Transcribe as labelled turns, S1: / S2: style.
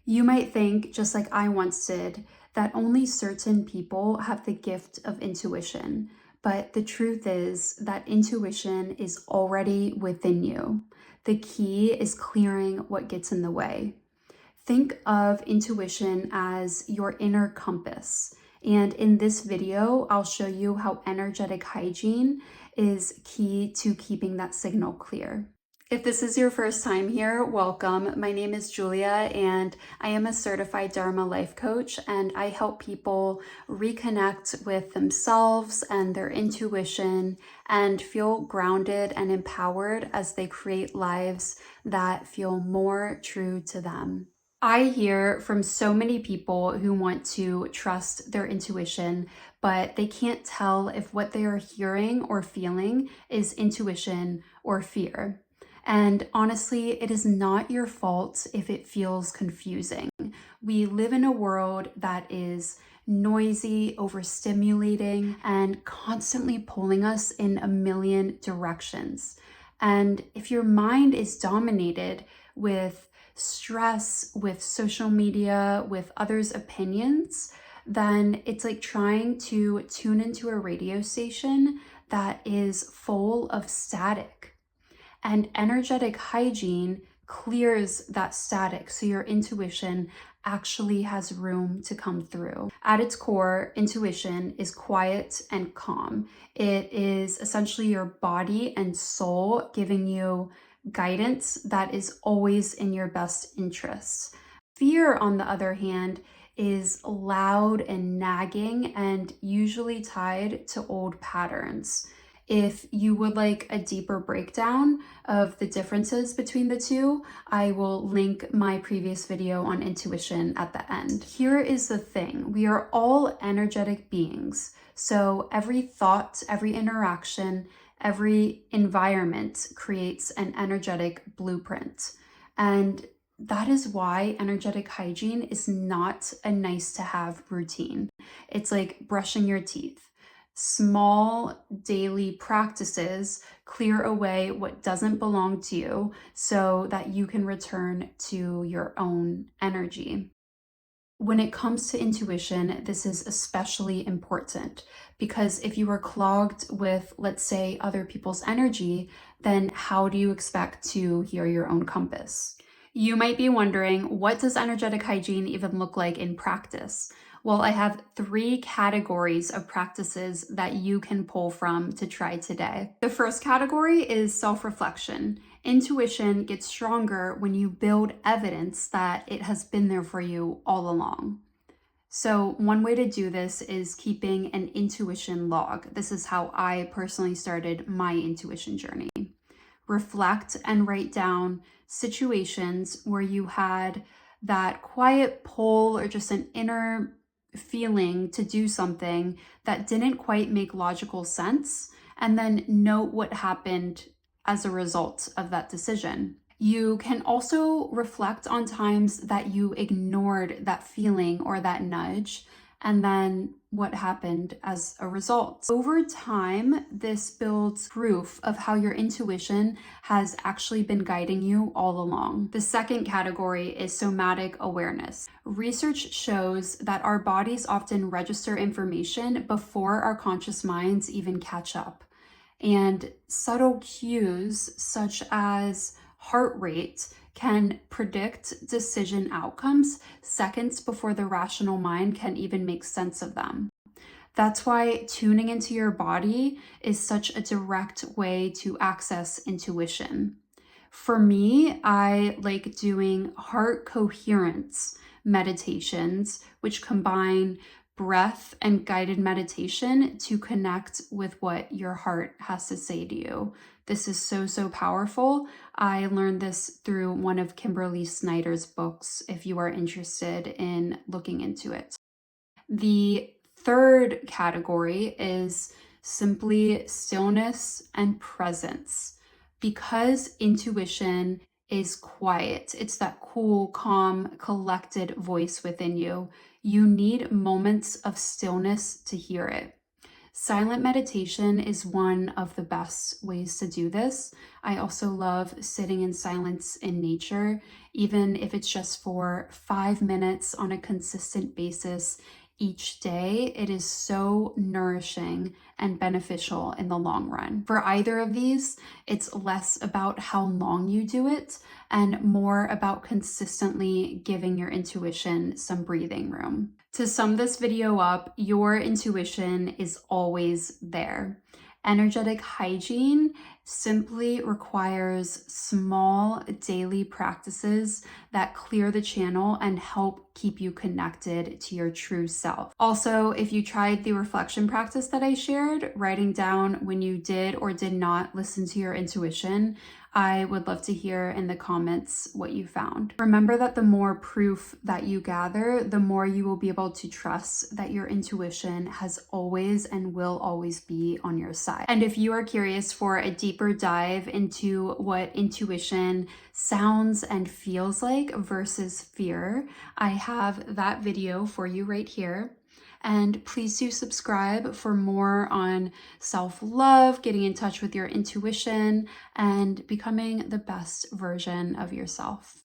S1: You might think, just like I once did, that only certain people have the gift of intuition. But the truth is that intuition is already within you. The key is clearing what gets in the way. Think of intuition as your inner compass. And in this video, I'll show you how energetic hygiene is key to keeping that signal clear. If this is your first time here, welcome. My name is Julia and I am a certified Dharma life coach, and I help people reconnect with themselves and their intuition and feel grounded and empowered as they create lives that feel more true to them. I hear from so many people who want to trust their intuition, but they can't tell if what they are hearing or feeling is intuition or fear. And honestly, it is not your fault if it feels confusing. We live in a world that is noisy, overstimulating, and constantly pulling us in a million directions. And if your mind is dominated with stress, with social media, with others' opinions, then it's like trying to tune into a radio station that is full of static. And energetic hygiene clears that static so your intuition actually has room to come through. At its core, intuition is quiet and calm. It is essentially your body and soul giving you guidance that is always in your best interests. Fear, on the other hand, is loud and nagging and usually tied to old patterns. If you would like a deeper breakdown of the differences between the two, I will link my previous video on intuition at the end. Here is the thing, we are all energetic beings. So every thought, every interaction, every environment creates an energetic blueprint. And that is why energetic hygiene is not a nice to have routine. It's like brushing your teeth. Small daily practices clear away what doesn't belong to you so that you can return to your own energy. When it comes to intuition, this is especially important because if you are clogged with, let's say, other people's energy, then how do you expect to hear your own compass? You might be wondering, what does energetic hygiene even look like in practice? Well, I have 3 categories of practices that you can pull from to try today. The first category is self-reflection. Intuition gets stronger when you build evidence that it has been there for you all along. So one way to do this is keeping an intuition log. This is how I personally started my intuition journey. Reflect and write down situations where you had that quiet pull or just an inner feeling to do something that didn't quite make logical sense, and then note what happened as a result of that decision. You can also reflect on times that you ignored that feeling or that nudge, and then what happened as a result. Over time, this builds proof of how your intuition has actually been guiding you all along. The second category is somatic awareness. Research shows that our bodies often register information before our conscious minds even catch up. And subtle cues such as heart rate can predict decision outcomes seconds before the rational mind can even make sense of them. That's why tuning into your body is such a direct way to access intuition. For me, I like doing heart coherence meditations, which combine breath and guided meditation to connect with what your heart has to say to you. This is so powerful. I learned this through one of Kimberly Snyder's books, if you are interested in looking into it. The third category is simply stillness and presence. Because intuition is quiet, it's that cool, calm, collected voice within you. You need moments of stillness to hear it. Silent meditation is one of the best ways to do this. I also love sitting in silence in nature, even if it's just for 5 minutes on a consistent basis each day. It is so nourishing and beneficial in the long run. For either of these, it's less about how long you do it and more about consistently giving your intuition some breathing room. To sum this video up, your intuition is always there. Energetic hygiene simply requires small daily practices that clear the channel and help keep you connected to your true self. Also, if you tried the reflection practice that I shared, writing down when you did or did not listen to your intuition, I would love to hear in the comments what you found. Remember that the more proof that you gather, the more you will be able to trust that your intuition has always and will always be on your side. And if you are curious for a deeper dive into what intuition sounds and feels like versus fear, I have that video for you right here. And please do subscribe for more on self-love, getting in touch with your intuition, and becoming the best version of yourself.